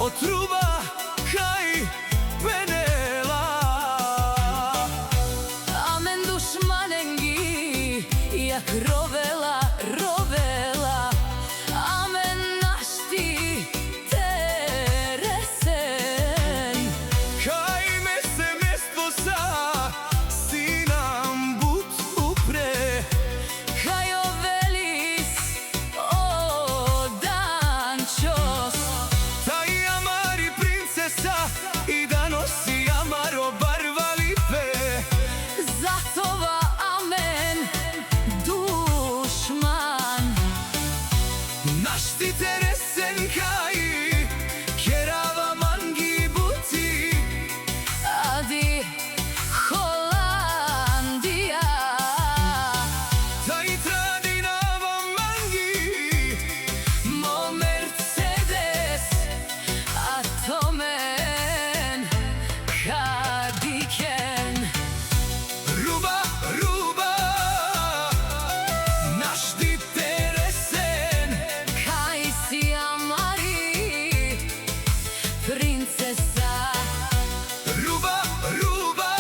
Otruba kaj penela. Amen dushmanengi jak rovela, rovela. Amen našti teresen. Kaj me se mestvo sa sinam but upre. Kaj ovelis o dančos. Taj amari princesa i da nosi amaro barva lipe. Zatova amen dušman. Naš ti teresen kaj kerava mangi buti. Adi Holandija. Taj tradinava mangi mo Mercedes. A tomen kadiken. Ruba, ruba, naš ti teresen. Kaj si amari princesa. Ruba, ruba,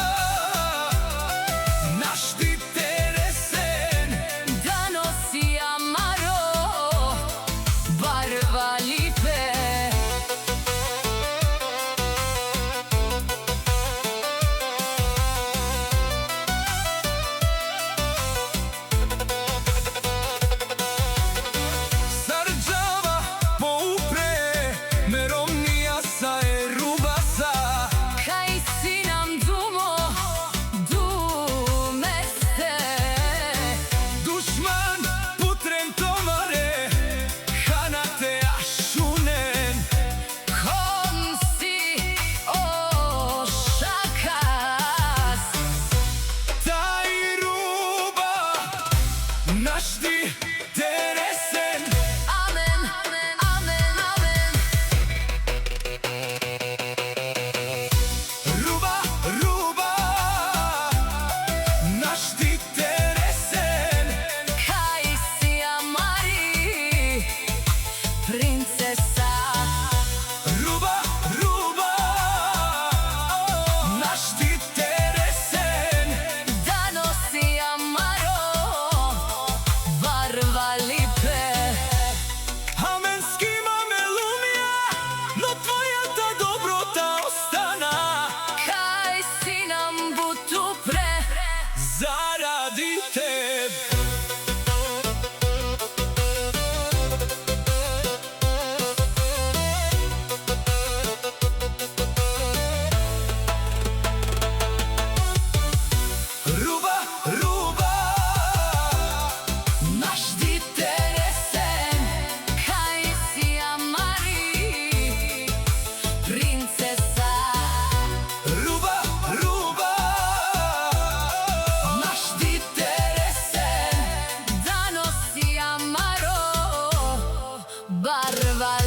naš ti teresen. Da nosi amaro barva lipe. Sarđava poupre, meromnija sa e rubasa. Kaj si nam dumo dumeste. Dušman putren tomare, hanate ašunen. Kom si o šakas. Taj ruba, naš ti teresen. Amen, amen, amen. Ruba, ruba, naš ti teresen. Kaj si amari princesa. Ruba, ruba, naš ti teresen. Da nosi amaro barva lipe. Amenski mamelumija, no tvoja ta dobrota ostana. Kaj si nam butu pre. Zaradi tebe. Ruba, ruba, naš ti teresen. Kaj si amari princesa. Ruba, ruba, naš ti teresen. Da nosi amaro barva